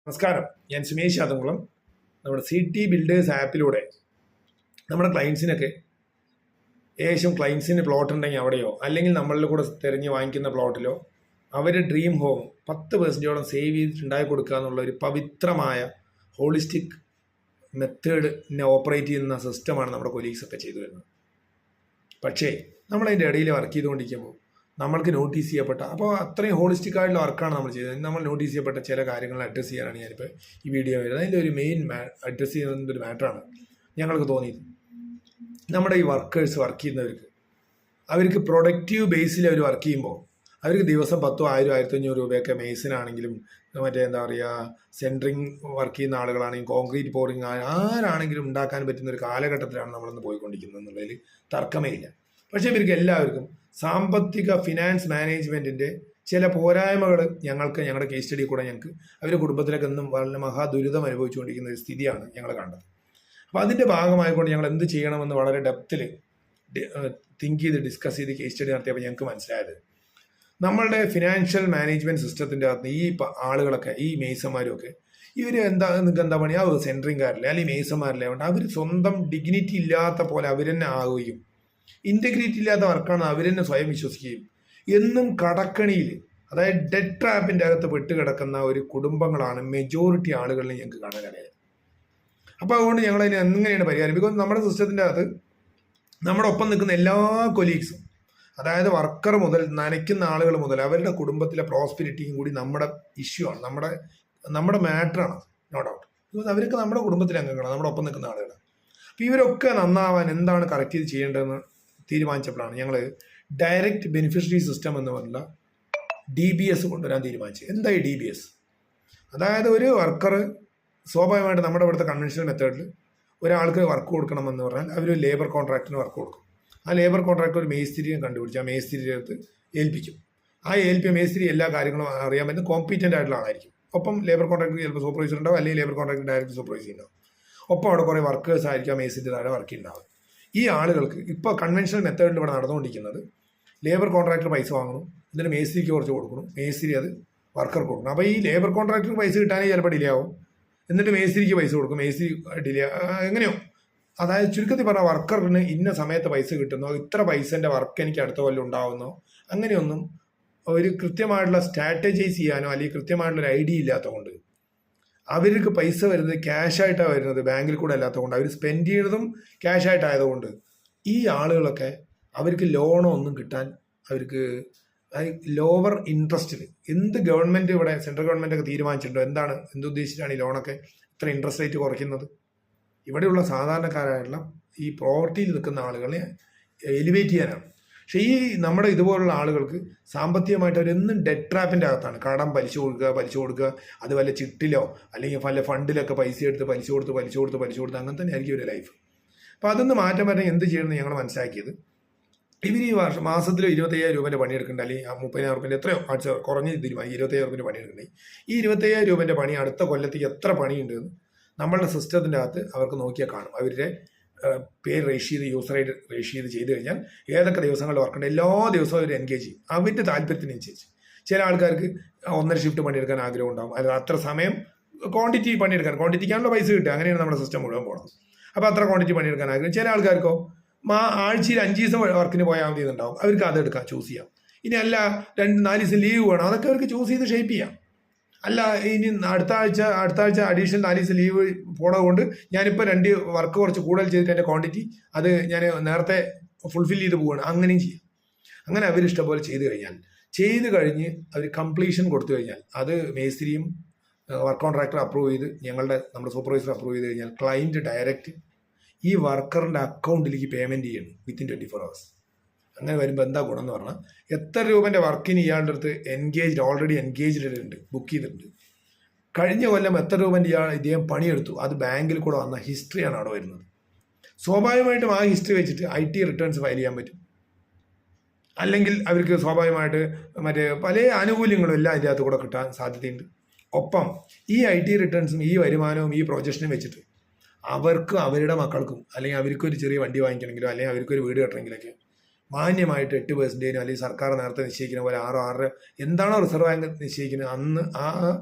നമസ്കാരം, ഞാൻ സുമേഷ് യാദവകുളം. നമ്മുടെ സിറ്റി ബിൽഡേഴ്സ് ആപ്പിലൂടെ നമ്മുടെ ക്ലയൻസിനൊക്കെ ക്ലയൻസിന് പ്ലോട്ട് ഉണ്ടെങ്കിൽ അവിടെയോ അല്ലെങ്കിൽ നമ്മളിൽ കൂടെ തിരഞ്ഞ് വാങ്ങിക്കുന്ന പ്ലോട്ടിലോ അവരുടെ ഡ്രീം ഹോം 10% സേവ് ചെയ്തിട്ടുണ്ടാക്കി കൊടുക്കുക എന്നുള്ള ഒരു പവിത്രമായ ഹോളിസ്റ്റിക് മെത്തേഡിനെ ഓപ്പറേറ്റ് ചെയ്യുന്ന സിസ്റ്റമാണ് നമ്മുടെ കൊലീഗ്സൊക്കെ ചെയ്തു വരുന്നത്. പക്ഷേ നമ്മളതിൻ്റെ ഇടയിൽ വർക്ക് ചെയ്തുകൊണ്ടിരിക്കുമ്പോൾ നമ്മൾക്ക് നോട്ടീസ് ചെയ്യപ്പെട്ട അത്രയും ഹോളിസ്റ്റിക് ആയിട്ടുള്ള വർക്കാണ് നമ്മൾ ചെയ്തത്. നമ്മൾ നോട്ടീസ് ചെയ്യപ്പെട്ട ചില കാര്യങ്ങൾ അഡ്രസ്സ് ചെയ്യാനാണ് ഞാനിപ്പോൾ ഈ വീഡിയോ വരുന്നത്. അതിൻ്റെ ഒരു മെയിൻ അഡ്രസ്സ് ചെയ്യുന്നതിൻ്റെ ഒരു മാറ്ററാണ് ഞങ്ങൾക്ക് തോന്നിയത്. നമ്മുടെ ഈ വർക്കേഴ്സ് വർക്ക് ചെയ്യുന്നവർക്ക് അവർക്ക് പ്രൊഡക്റ്റീവ് ബേസിൽ അവർ വർക്ക് ചെയ്യുമ്പോൾ അവർക്ക് ദിവസം 10,000, 1,500 രൂപയൊക്കെ മെയ്സിനാണെങ്കിലും സെൻട്രിങ് വർക്ക് ചെയ്യുന്ന ആളുകളാണെങ്കിലും കോൺക്രീറ്റ് പോറിങ് ആരാണെങ്കിലും ഉണ്ടാക്കാൻ പറ്റുന്ന ഒരു കാലഘട്ടത്തിലാണ് നമ്മളിന്ന് പോയിക്കൊണ്ടിരിക്കുന്നത് എന്നുള്ളതിൽ തർക്കമേ ഇല്ല. പക്ഷേ ഇവർക്ക് എല്ലാവർക്കും സാമ്പത്തിക ഫിനാൻസ് മാനേജ്മെൻറ്റിൻ്റെ ചില പോരായ്മകൾ ഞങ്ങളുടെ കേസ് സ്റ്റഡി കൂടെ ഞങ്ങൾക്ക് അവരുടെ കുടുംബത്തിലൊക്കെ എന്നും വളരെ മഹാദുരിതം അനുഭവിച്ചുകൊണ്ടിരിക്കുന്ന ഒരു സ്ഥിതിയാണ് ഞങ്ങൾ കണ്ടത്. അപ്പോൾ അതിൻ്റെ ഭാഗമായിക്കൊണ്ട് ഞങ്ങൾ എന്ത് ചെയ്യണമെന്ന് വളരെ ഡെപ്തിൽ തിങ്ക് ചെയ്ത് ഡിസ്കസ് ചെയ്ത് കേസ് സ്റ്റഡി നടത്തിയപ്പോൾ ഞങ്ങൾക്ക് മനസ്സിലായത്, നമ്മളുടെ ഫിനാൻഷ്യൽ മാനേജ്മെൻറ്റ് സിസ്റ്റത്തിൻ്റെ അകത്ത് ഈ ആളുകളൊക്കെ ഈ മേസന്മാരും ഒക്കെ ഇവർ നിങ്ങൾക്ക് എന്താ പണി സെൻട്രിങ്കാരില്ലേ അല്ലെങ്കിൽ മേസന്മാരില്ലേ അവർ സ്വന്തം ഡിഗ്നിറ്റി ഇല്ലാത്ത പോലെ അവർ തന്നെ ആവുകയും ഇൻറ്റഗ്രിറ്റി ഇല്ലാത്ത വർക്കാണ് അവർ തന്നെ സ്വയം വിശ്വസിക്കുകയും എന്നും കടക്കണിയിൽ അതായത് ഡെഡ് ട്രാപ്പിൻ്റെ അകത്ത് പെട്ടുകിടക്കുന്ന ഒരു കുടുംബങ്ങളാണ് മെജോറിറ്റി ആളുകളിൽ ഞങ്ങൾക്ക് കാണാനിടയായത്. അപ്പോൾ അതുകൊണ്ട് ഞങ്ങളതിന് എങ്ങനെയാണ് പരിഹാരം? ബിക്കോസ് നമ്മുടെ സിസ്റ്റത്തിൻ്റെ അകത്ത് നമ്മുടെ ഒപ്പം നിൽക്കുന്ന എല്ലാ കൊലീഗ്സും, അതായത് വർക്കർ മുതൽ നനയ്ക്കുന്ന ആളുകൾ മുതൽ അവരുടെ കുടുംബത്തിലെ പ്രോസ്പെരിറ്റിയും കൂടി നമ്മുടെ ഇഷ്യൂ ആണ്, നമ്മുടെ മാറ്ററാണ്, നോ ഡൗട്ട്. ബിക്കോസ് അവർക്ക് നമ്മുടെ കുടുംബത്തിലെ അംഗങ്ങളാണ്, നമ്മുടെ ഒപ്പം നിൽക്കുന്ന ആളുകളാണ്. അപ്പോൾ ഇവരൊക്കെ നന്നാവാൻ എന്താണ് കറക്റ്റ് ചെയ്ത് ചെയ്യേണ്ടതെന്ന് തീരുമാനിച്ചപ്പോഴാണ് ഞങ്ങൾ ഡയറക്റ്റ് ബെനിഫിഷ്യറി സിസ്റ്റം എന്ന് പറഞ്ഞുള്ള DBS കൊണ്ടുവരാൻ തീരുമാനിച്ചത്. എന്തായി DBS? അതായത് ഒരു വർക്കർ സ്വാഭാവികമായിട്ട് നമ്മുടെ ഇവിടുത്തെ കൺവെൻഷണൽ മെത്തേഡിൽ ഒരാൾക്ക് വർക്ക് കൊടുക്കണമെന്ന് പറഞ്ഞാൽ അവർ ലേബർ കോൺട്രാക്റ്റിന് വർക്ക് കൊടുക്കും. ആ ലേബർ കോൺട്രാക്ട് ഒരു മേസ്തിരിയെ കണ്ടുപിടിച്ച് ആ മേസ്തിരിയുടെ അടുത്ത് ഏൽപ്പിക്കും. മേസ്തിരി എല്ലാ കാര്യങ്ങളും അറിയാൻ പറ്റുന്ന കോമ്പീറ്റൻ്റ് ആയിട്ടുള്ള ആളായിരിക്കും. ഒപ്പം ലേബർ കോൺട്രാക്ടർ ചിലപ്പോൾ സൂപ്പർവൈസർ ഉണ്ടാവും, അല്ലെങ്കിൽ ലേബർ കോൺട്രാക്ടർ ഡയറക്റ്റ് സൂപ്പർവൈസ് ഉണ്ടാവും. ഒപ്പം അവിടെ കുറേ വർക്കേഴ്സ് ആയിരിക്കും മേസ്തിരി താഴെ വർക്ക് ഉണ്ടാവും. ഈ ആളുകൾക്ക് ഇപ്പോൾ കൺവെൻഷണൽ മെത്തേഡിൽ ഇവിടെ നടന്നുകൊണ്ടിരിക്കുന്നത് ലേബർ കോൺട്രാക്ടർ പൈസ വാങ്ങണം, എന്നിട്ട് മേസ്തിരിക്ക് കുറച്ച് കൊടുക്കണം, മേസ്തിരി അത് വർക്കർക്ക് കൊടുക്കണം. അപ്പോൾ ഈ ലേബർ കോൺട്രാക്ടർക്ക് പൈസ കിട്ടാനേ ചിലപ്പോൾ ഡിലേ ആവും, എന്നിട്ട് മേസ്തിരിക്ക് പൈസ കൊടുക്കും, മേസ്തിരി ഡിലേ എങ്ങനെയോ. അതായത് ചുരുക്കത്തിൽ പറഞ്ഞാൽ വർക്കറിന് ഇന്ന സമയത്ത് പൈസ കിട്ടുന്നോ, ഇത്ര പൈസൻ്റെ വർക്ക് എനിക്ക് അടുത്ത കൊല്ലം ഉണ്ടാവുന്നോ, അങ്ങനെയൊന്നും ഒരു കൃത്യമായിട്ടുള്ള സ്ട്രാറ്റജൈസ് ചെയ്യാനോ അല്ലെങ്കിൽ കൃത്യമായിട്ടുള്ളൊരു ഐഡിയ ഇല്ലാത്തതുകൊണ്ട് അവർക്ക് പൈസ വരുന്നത് ക്യാഷായിട്ടാണ് വരുന്നത്, ബാങ്കിൽ കൂടെ അല്ലാത്തതുകൊണ്ട് അവർ സ്പെൻഡ് ചെയ്യുന്നതും ക്യാഷായിട്ടായതുകൊണ്ട് ഈ ആളുകളൊക്കെ അവർക്ക് ലോണോ ഒന്നും കിട്ടാൻ അവർക്ക് ലോവർ ഇൻട്രസ്റ്റിൽ ഗവൺമെൻറ് ഇവിടെ സെൻട്രൽ ഗവൺമെൻറ് ഒക്കെ തീരുമാനിച്ചിട്ടുണ്ടോ? എന്തുദ്ദേശിച്ചിട്ടാണ് ഈ ലോണൊക്കെ ഇത്ര ഇൻട്രസ്റ്റ് റേറ്റ് കുറയ്ക്കുന്നത്? ഇവിടെയുള്ള സാധാരണക്കാരായിട്ടുള്ള ഈ പ്രോവർട്ടിയിൽ നിൽക്കുന്ന ആളുകളെ എലിവേറ്റ് ചെയ്യാനാണ്. പക്ഷേ ഈ നമ്മുടെ ഇതുപോലുള്ള ആളുകൾക്ക് സാമ്പത്തികമായിട്ട് അവരെന്നും ഡെഡ് ട്രാപ്പിൻ്റെ അകത്താണ്. കടം പലിശ കൊടുക്കുക, അത് വല്ല ചിട്ടിലോ അല്ലെങ്കിൽ വല്ല ഫണ്ടിലൊക്കെ പൈസ എടുത്ത് പലിശ കൊടുത്ത് അങ്ങനെ തന്നെ ആയിരിക്കും ഒരു ലൈഫ്. അപ്പോൾ അതൊന്ന് മാറ്റം വരാൻ എന്ത് ചെയ്യണമെന്ന് ഞങ്ങൾ മനസ്സിലാക്കിയത്, ഇവർ ഈ മാസത്തിൽ 25,000 രൂപേൻ്റെ പണിയെടുക്കേണ്ട, അല്ലെങ്കിൽ 30,000 രൂപേൻ്റെ എത്രയോ കുറഞ്ഞ തീരുമാനം 25,000 രൂപേൻ്റെ പണിയെടുക്കണ്ടേ, ഈ 25,000 രൂപേൻ്റെ പണി അടുത്ത കൊല്ലത്തേക്ക് എത്ര പണിയുണ്ടെന്ന് നമ്മളുടെ സിസ്റ്റത്തിൻ്റെ അകത്ത് അവർക്ക് നോക്കിയാൽ കാണും. അവരുടെ പേര് രജിസ്റ്റർ ചെയ്ത് യൂസർ ഐഡി രജിസ്റ്റർ ചെയ്ത് കഴിഞ്ഞാൽ ഏതൊക്കെ ദിവസങ്ങളിൽ വർക്കുണ്ട് എല്ലാ ദിവസവും അവർ എൻഗേജ് ചെയ്യും അവരുടെ താല്പര്യത്തിനനുസരിച്ച്. ചില ആൾക്കാർക്ക് 1.5 ഷിഫ്റ്റ് പണിയെടുക്കാൻ ആഗ്രഹം ഉണ്ടാകും, അത് അത്ര സമയം ക്വാണ്ടിറ്റിക്കാനുള്ള പൈസ കിട്ടുക, അങ്ങനെയാണ് നമ്മുടെ സിസ്റ്റം മുഴുവൻ പോകണം. അപ്പോൾ അത്ര ക്വാണ്ടിറ്റി പണിയെടുക്കാൻ ആഗ്രഹം. ചില ആൾക്കാർക്കോ ആഴ്ചയിൽ 5 ദിവസം വർക്കിന് പോയാൽ മതി എന്നുണ്ടാവും, അവർക്ക് അതെടുക്കാം, ചൂസ് ചെയ്യാം. ഇനി അല്ല 2-4 ദിവസം ലീവ് വേണം, അതൊക്കെ അവർക്ക് ചൂസ് ചെയ്ത് ഷേപ്പ് ചെയ്യാം. അല്ല ഇനി അടുത്ത ആഴ്ച അഡീഷണൽ 4 ദിവസം ലീവ് പോണതുകൊണ്ട് ഞാനിപ്പോൾ 2 വർക്ക് കുറച്ച് കൂടുതൽ ചെയ്തിട്ട് എൻ്റെ ക്വാണ്ടിറ്റി അത് ഞാൻ നേരത്തെ ഫുൾഫിൽ ചെയ്ത് പോവുകയാണ്, അങ്ങനെയും ചെയ്യാം. അങ്ങനെ അവർ ഇഷ്ടംപോലെ ചെയ്ത് കഴിഞ്ഞ് അവർ കംപ്ലീഷൻ കൊടുത്തു കഴിഞ്ഞാൽ അത് മേസ്തിരിയും വർക്ക് കോൺട്രാക്ടർ അപ്രൂവ് ചെയ്ത് നമ്മുടെ സൂപ്പർവൈസർ അപ്രൂവ് ചെയ്ത് കഴിഞ്ഞാൽ ക്ലയൻറ്റ് ഡയറക്റ്റ് ഈ വർക്കറിൻ്റെ അക്കൗണ്ടിലേക്ക് പേയ്മെൻറ്റ് ചെയ്യണം വിത്തിൻ 24 hours. അങ്ങനെ വരുമ്പോൾ എന്താ ഗുണം എന്ന് പറഞ്ഞാൽ എത്ര രൂപേൻ്റെ വർക്കിന് ഇയാളുടെ അടുത്ത് ഓൾറെഡി എൻഗേജ്ഡ് ഉണ്ട്, ബുക്ക് ചെയ്തിട്ടുണ്ട്. കഴിഞ്ഞ കൊല്ലം എത്ര രൂപേൻ്റെ ഇദ്ദേഹം പണിയെടുത്തു, അത് ബാങ്കിൽ കൂടെ വന്ന ഹിസ്റ്ററിയാണ് അവിടെ വരുന്നത്. സ്വാഭാവികമായിട്ടും ആ ഹിസ്റ്ററി വെച്ചിട്ട് IT റിട്ടേൺസ് ഫയൽ ചെയ്യാൻ പറ്റും. അല്ലെങ്കിൽ അവർക്ക് സ്വാഭാവികമായിട്ട് പല ആനുകൂല്യങ്ങളും എല്ലാം ഇതിൻ്റെ അകത്ത് കൂടെ കിട്ടാൻ സാധ്യതയുണ്ട്. ഒപ്പം ഈ IT റിട്ടേൺസും ഈ വരുമാനവും ഈ പ്രൊജക്ഷനും വെച്ചിട്ട് അവർക്ക് അവരുടെ മക്കൾക്കും അല്ലെങ്കിൽ അവർക്കൊരു ചെറിയ വണ്ടി വാങ്ങിക്കണമെങ്കിലോ അല്ലെങ്കിൽ അവർക്കൊരു വീട് കെട്ടണമെങ്കിലൊക്കെ മാന്യമായിട്ട് 8% അല്ലെങ്കിൽ സർക്കാർ നേരത്തെ നിശ്ചയിക്കുന്ന പോലെ 6 എന്താണോ റിസർവ് ബാങ്ക് നിശ്ചയിക്കുന്നത് അന്ന് ആ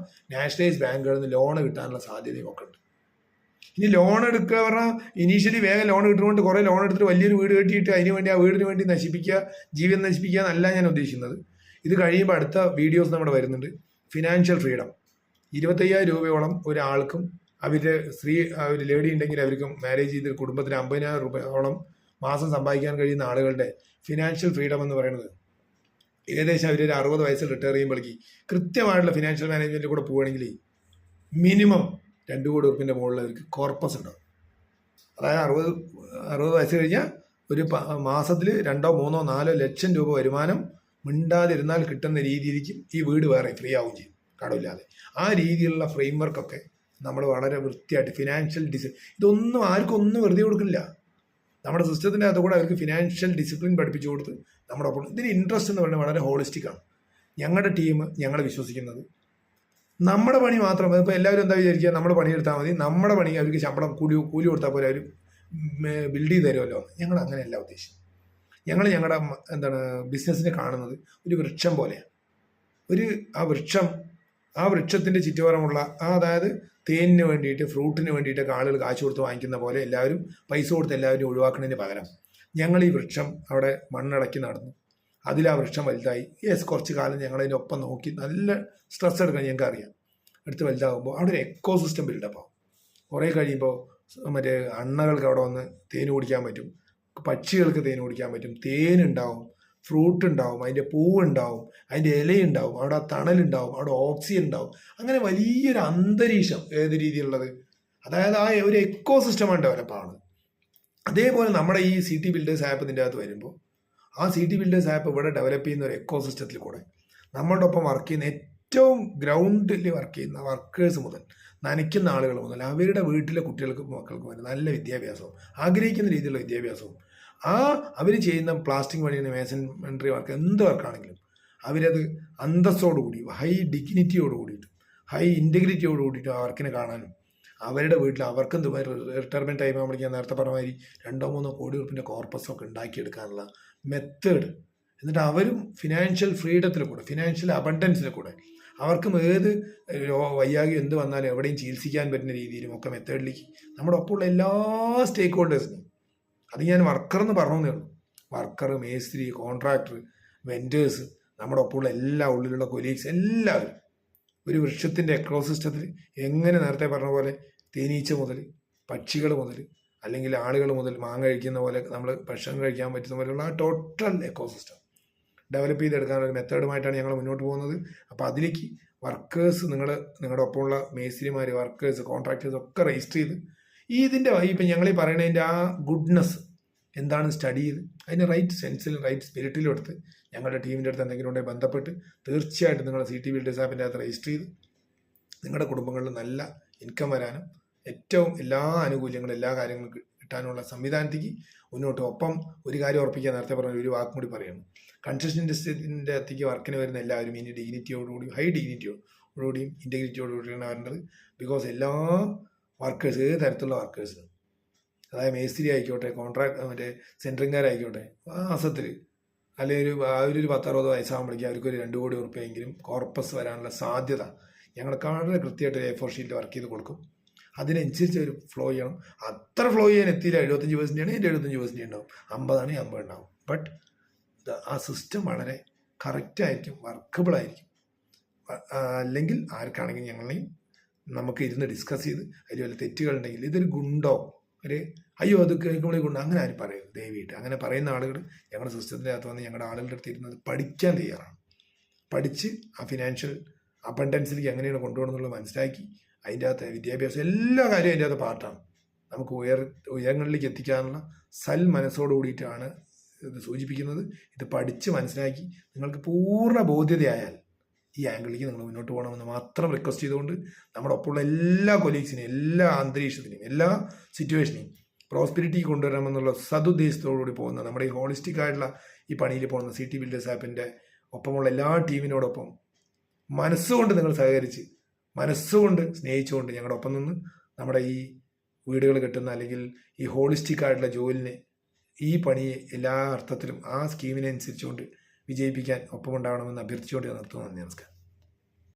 നാഷണലൈസ് ബാങ്കുകളിൽ നിന്ന് ലോൺ കിട്ടാനുള്ള സാധ്യതയും ഒക്കെ ഉണ്ട്. ഇനി ലോൺ എടുക്കുക പറഞ്ഞാൽ ഇനീഷ്യലി വേഗം ലോൺ കിട്ടുന്നതുകൊണ്ട് കുറേ ലോൺ എടുത്തിട്ട് വലിയൊരു വീട് കെട്ടിയിട്ട് അതിന് വേണ്ടി ആ വീടിന് വേണ്ടി നശിപ്പിക്കുക, ജീവൻ നശിപ്പിക്കുക എന്നല്ല ഞാൻ ഉദ്ദേശിക്കുന്നത്. ഇത് കഴിയുമ്പോൾ അടുത്ത വീഡിയോസ് നമ്മുടെ വരുന്നുണ്ട്. ഫിനാൻഷ്യൽ ഫ്രീഡം 25,000 രൂപയോളം ഒരാൾക്കും അവരുടെ ഒരു ലേഡി ഉണ്ടെങ്കിൽ അവർക്കും മാരേജ് ചെയ്ത് കുടുംബത്തിന് 50,000 രൂപയോളം മാസം സമ്പാദിക്കാൻ കഴിയുന്ന ആളുകളുടെ ഫിനാൻഷ്യൽ ഫ്രീഡം എന്ന് പറയുന്നത് ഏകദേശം അവർ ഒരു 60 വയസ്സിൽ റിട്ടയർ ചെയ്യുമ്പോഴേക്ക് കൃത്യമായിട്ടുള്ള ഫിനാൻഷ്യൽ മാനേജ്മെൻറ്റിൽ കൂടെ പോവുകയാണെങ്കിൽ മിനിമം 2 കോടി ഉറുപ്പിൻ്റെ മുകളിൽ അവർക്ക് കോർപ്പസ് ഉണ്ടാവും. അതായത് 60 വയസ്സ് കഴിഞ്ഞാൽ ഒരു മാസത്തിൽ 2, 3, 4 ലക്ഷം രൂപ വരുമാനം മിണ്ടാതിരുന്നാൽ കിട്ടുന്ന രീതിയിലേക്ക് ഈ വീട് വേറെ ഫ്രീ ആവുകയും ചെയ്യും കടമില്ലാതെ. ആ രീതിയിലുള്ള ഫ്രെയിം വർക്കൊക്കെ നമ്മൾ വളരെ വൃത്തിയായിട്ട് ഫിനാൻഷ്യൽ ഇതൊന്നും ആർക്കും ഒന്നും വെറുതെ കൊടുക്കില്ല. നമ്മുടെ സിസ്റ്റത്തിൻ്റെ അകത്ത് കൂടെ അവർക്ക് ഫിനാൻഷ്യൽ ഡിസിപ്ലിൻ പഠിപ്പിച്ചു കൊടുത്ത് നമ്മുടെ ഒപ്പം ഇതിന് ഇൻട്രസ്റ്റ് എന്ന് പറയുന്നത് വളരെ ഹോളിസ്റ്റിക്കാണ്. ഞങ്ങളുടെ ടീം ഞങ്ങളെ വിശ്വസിക്കുന്നത് നമ്മുടെ പണി മാത്രം. ഇപ്പോൾ എല്ലാവരും എന്താ വിചാരിക്കുക, നമ്മൾ പണിയെടുത്താൽ മതി, നമ്മുടെ പണി അവർക്ക് ശമ്പളം കൂലി കൊടുത്താൽ പോലെ അവർ ബിൽഡ് ചെയ്ത് തരുമല്ലോ. ഞങ്ങൾ അങ്ങനെയല്ല ഉദ്ദേശിച്ചത്. ഞങ്ങളുടെ ബിസിനസ്സിനെ കാണുന്നത് ഒരു വൃക്ഷം പോലെയാണ്. ആ വൃക്ഷത്തിൻ്റെ ചുറ്റുപാടുമുള്ള അതായത് തേനിന് വേണ്ടിയിട്ട് ഫ്രൂട്ടിന് വേണ്ടിയിട്ടൊക്കെ ആളുകൾ കാശ് കൊടുത്ത് വാങ്ങിക്കുന്ന പോലെ എല്ലാവരും പൈസ കൊടുത്ത് എല്ലാവരും ഒഴിവാക്കുന്നതിന് പകരം ഞങ്ങൾ ഈ വൃക്ഷം അവിടെ മണ്ണടക്കി നടന്നു. അതിൽ ആ വൃക്ഷം വലുതായി. കുറച്ച് കാലം ഞങ്ങളതിൻ്റെ ഒപ്പം നോക്കി നല്ല സ്ട്രെസ് എടുക്കാൻ ഞങ്ങൾക്ക് അറിയാം. എടുത്ത് വലുതാകുമ്പോൾ അവിടെ ഒരു എക്കോ സിസ്റ്റം ബിൽഡപ്പ് ആവും. കുറേ കഴിയുമ്പോൾ മറ്റേ അണ്ണകൾക്ക് അവിടെ വന്ന് തേൻ കുടിക്കാൻ പറ്റും, പക്ഷികൾക്ക് തേൻ കുടിക്കാൻ പറ്റും, തേനുണ്ടാവും, ഫ്രൂട്ട് ഉണ്ടാവും, അതിൻ്റെ പൂവുണ്ടാവും, അതിൻ്റെ ഇലയുണ്ടാവും, അവിടെ തണലുണ്ടാവും, അവിടെ ഓക്സിജൻ ഉണ്ടാവും. അങ്ങനെ വലിയൊരു അന്തരീക്ഷം ഏത് രീതിയിലുള്ളത്, അതായത് ആ ഒരു എക്കോ സിസ്റ്റമാണ് ഡെവലപ്പാണ്. അതേപോലെ നമ്മുടെ ഈ സിറ്റി ബിൽഡേഴ്സ് ആപ്പ് ഇതിൻ്റെ അകത്ത് വരുമ്പോൾ ആ സിറ്റി ബിൽഡേഴ്സ് ആപ്പ് ഇവിടെ ഡെവലപ്പ് ചെയ്യുന്ന ഒരു എക്കോ സിസ്റ്റത്തിൽ കൂടെ നമ്മളുടെ ഒപ്പം വർക്ക് ചെയ്യുന്ന ഏറ്റവും ഗ്രൗണ്ടിൽ വർക്ക് ചെയ്യുന്ന വർക്കേഴ്സ് മുതൽ നനയ്ക്കുന്ന ആളുകൾ മുതൽ അവരുടെ വീട്ടിലെ കുട്ടികൾക്കും മക്കൾക്കും വരെ നല്ല വിദ്യാഭ്യാസവും ആഗ്രഹിക്കുന്ന രീതിയിലുള്ള വിദ്യാഭ്യാസവും അവർ ചെയ്യുന്ന പ്ലാസ്റ്റിക് പണിയുന്ന മേസൺമെൻട്രി വർക്ക് എന്ത് വർക്കാണെങ്കിലും അവരത് അന്തസ്സോടുകൂടി ഹൈ ഡിഗ്നിറ്റിയോട് കൂടിയിട്ട് ഹൈ ഇൻറ്റഗ്രിറ്റിയോട് കൂടിയിട്ട് ആ വർക്കിനെ കാണാനും അവരുടെ വീട്ടിൽ അവർക്കും റിട്ടയർമെൻറ്റ് ടൈം ആകുമ്പോഴേക്കും ഞാൻ നേരത്തെ പറഞ്ഞ മാതിരി 2-3 കോടി രൂപയുടെ കോർപ്പസൊക്കെ ഉണ്ടാക്കിയെടുക്കാനുള്ള മെത്തേഡ്, എന്നിട്ട് അവരും ഫിനാൻഷ്യൽ ഫ്രീഡത്തിൽ കൂടെ ഫിനാൻഷ്യൽ അബണ്ടൻസിൽ കൂടെ അവർക്കും ഏത് വയ്യാകി എന്ത് വന്നാലും എവിടെയും ചികിത്സിക്കാൻ പറ്റുന്ന രീതിയിലും ഒക്കെ മെത്തേഡിലേക്ക് നമ്മുടെ ഒപ്പമുള്ള എല്ലാ സ്റ്റേക്ക് ഹോൾഡേഴ്സിനും, അത് ഞാൻ വർക്കറെന്ന് പറഞ്ഞേ ഉള്ളൂ, വർക്കർ, മേസ്ത്രി, കോൺട്രാക്ടർ, വെൻഡേഴ്സ്, നമ്മുടെ ഒപ്പമുള്ള എല്ലാ ഉള്ളിലുള്ള കൊലീഗ്സ് എല്ലാവരും ഒരു വൃക്ഷത്തിൻ്റെ എക്കോസിസ്റ്റത്തിൽ എങ്ങനെ നേരത്തെ പറഞ്ഞ പോലെ തേനീച്ച മുതൽ പക്ഷികൾ മുതൽ അല്ലെങ്കിൽ ആളുകൾ മുതൽ മാങ്ങ കഴിക്കുന്ന പോലെ നമ്മൾ ഭക്ഷണം കഴിക്കാൻ പറ്റുന്ന പോലെയുള്ള ആ ടോട്ടൽ എക്കോസിസ്റ്റം ഡെവലപ്പ് ചെയ്തെടുക്കാനൊരു മെത്തേഡുമായിട്ടാണ് ഞങ്ങൾ മുന്നോട്ട് പോകുന്നത്. അപ്പോൾ അതിലേക്ക് വർക്കേഴ്സ് നിങ്ങളുടെ ഒപ്പമുള്ള മേസ്ത്രിമാർ, വർക്കേഴ്സ്, കോൺട്രാക്ടേഴ്സ് ഒക്കെ രജിസ്റ്റർ ചെയ്ത് ഇതിൻ്റെ ഇപ്പം ഞങ്ങൾ ഈ പറയുന്നതിൻ്റെ ആ ഗുഡ്നെസ് എന്താണ് സ്റ്റഡി ചെയ്ത് അതിന് റൈറ്റ് സെൻസിലും റൈറ്റ് സ്പിരിറ്റിലും എടുത്ത് ഞങ്ങളുടെ ടീമിൻ്റെ അടുത്ത് എന്തെങ്കിലും ഉണ്ടെങ്കിൽ ബന്ധപ്പെട്ട് തീർച്ചയായിട്ടും നിങ്ങളുടെ സിറ്റി ബിൽഡേഴ്സ് ആപ്പിൻ്റെ അകത്ത് രജിസ്റ്റർ ചെയ്ത് നിങ്ങളുടെ കുടുംബങ്ങളിൽ നല്ല ഇൻകം വരാനും ഏറ്റവും എല്ലാ ആനുകൂല്യങ്ങളും എല്ലാ കാര്യങ്ങളും കിട്ടാനുള്ള സംവിധാനത്തേക്ക് മുന്നോട്ട്. ഒപ്പം ഒരു കാര്യം ഉറപ്പിക്കാൻ നേരത്തെ പറഞ്ഞ ഒരു വാക്കും കൂടി പറയുന്നു, കൺസ്ട്രക്ഷൻ ഇൻഡസ്ട്രീൻ്റെ അകത്തേക്ക് വർക്കിന് വരുന്ന എല്ലാവരും ഇനി ഡിഗ്നിറ്റിയോടുകൂടി ഹൈ ഡിഗ്നിറ്റിയോടുകൂടിയും ഇൻറ്റഗ്രിറ്റിയോടുകൂടിയാണ് വരേണ്ടത്. ബിക്കോസ് എല്ലാ വർക്കേഴ്സ് ഏത് തരത്തിലുള്ള വർക്കേഴ്സ്, അതായത് മേസ്ത്രി ആയിക്കോട്ടെ, മറ്റേ സെൻട്രിങ്ങാരായിക്കോട്ടെ, മാസത്തിൽ അല്ലെങ്കിൽ ഒരു 10-60 വയസ്സാകുമ്പോഴേക്കും അവർക്കൊരു 2 കോടി ഉറുപ്പിയെങ്കിലും കോർപ്പസ് വരാനുള്ള സാധ്യത ഞങ്ങൾക്ക് വളരെ കൃത്യമായിട്ട് A4 ഷീറ്റിൽ വർക്ക് ചെയ്ത് കൊടുക്കും. അതിനനുസരിച്ച് അവർ ഫ്ലോ ചെയ്യണം. അത്ര ഫ്ലോ ചെയ്യാൻ എത്തിയില്ല, 75% ആണെങ്കിൽ 75% ഉണ്ടാവും, 50 ആണെങ്കിൽ 50 ഉണ്ടാവും. ബട്ട് ആ സിസ്റ്റം വളരെ കറക്റ്റായിരിക്കും, വർക്കബിളായിരിക്കും. അല്ലെങ്കിൽ ആർക്കാണെങ്കിലും ഞങ്ങളെയും നമുക്ക് ഇരുന്ന് ഡിസ്കസ് ചെയ്ത് അതിൽ വല്ല തെറ്റുകളുണ്ടെങ്കിൽ ഇതൊരു ഗുണ്ടോ അയ്യോ അത് കേൾക്കുമ്പോഴേ ഗുണ്ടോ അങ്ങനെ ആരും പറയും ദയവായിട്ട്. അങ്ങനെ പറയുന്ന ആളുകൾ ഞങ്ങളുടെ സിസ്റ്റത്തിൻ്റെ അകത്ത് വന്ന് ഞങ്ങളുടെ ആളുകളുടെ അടുത്ത് ഇരുന്നത് പഠിക്കാൻ തയ്യാറാണ്. പഠിച്ച് ആ ഫിനാൻഷ്യൽ അബണ്ടൻസിലേക്ക് എങ്ങനെയാണ് കൊണ്ടുപോകണം എന്നുള്ളത് മനസ്സിലാക്കി അതിൻ്റെ അകത്ത് വിദ്യാഭ്യാസം എല്ലാ കാര്യവും അതിൻ്റെ അകത്ത് പാർട്ടാണ്. നമുക്ക് ഉയരങ്ങളിലേക്ക് എത്തിക്കാനുള്ള മനസ്സോട് കൂടിയിട്ടാണ് ഇത് സൂചിപ്പിക്കുന്നത്. ഇത് പഠിച്ച് മനസ്സിലാക്കി നിങ്ങൾക്ക് പൂർണ്ണ ബോധ്യതയായാൽ ഈ ആംഗിളിലേക്ക് നിങ്ങൾ മുന്നോട്ട് പോകണമെന്ന് മാത്രം റിക്വസ്റ്റ് ചെയ്തുകൊണ്ട് നമ്മുടെ ഒപ്പമുള്ള എല്ലാ കൊലീഗ്സിനെയും എല്ലാ അന്തരീക്ഷത്തിനെയും എല്ലാ സിറ്റുവേഷനെയും പ്രോസ്പെരിറ്റി കൊണ്ടുവരാമെന്നുള്ള സതുദ്ദേശത്തോടുകൂടി പോകുന്ന നമ്മുടെ ഈ ഹോളിസ്റ്റിക് ആയിട്ടുള്ള ഈ പണിയിൽ പോകുന്ന സിറ്റി ബിൽഡേഴ്സ് ആപ്പിൻ്റെ ഒപ്പമുള്ള എല്ലാ ടീമിനോടൊപ്പം മനസ്സുകൊണ്ട് നിങ്ങൾ സഹകരിച്ച് മനസ്സുകൊണ്ട് സ്നേഹിച്ചുകൊണ്ട് ഞങ്ങളുടെ ഒപ്പം നിന്ന് നമ്മുടെ ഈ വീടുകൾ കെട്ടുന്ന അല്ലെങ്കിൽ ഈ ഹോളിസ്റ്റിക് ആയിട്ടുള്ള ജോലിനെ ഈ പണിയെ എല്ലാ അർത്ഥത്തിലും ആ സ്കീമിനെ അനുസരിച്ചുകൊണ്ട് വിജയിപ്പിക്കാൻ ഒപ്പമുണ്ടാവണമെന്ന് അഭ്യർത്ഥിച്ചുകൊണ്ട് നിർത്തുന്നു. നന്ദി, നമസ്കാരം.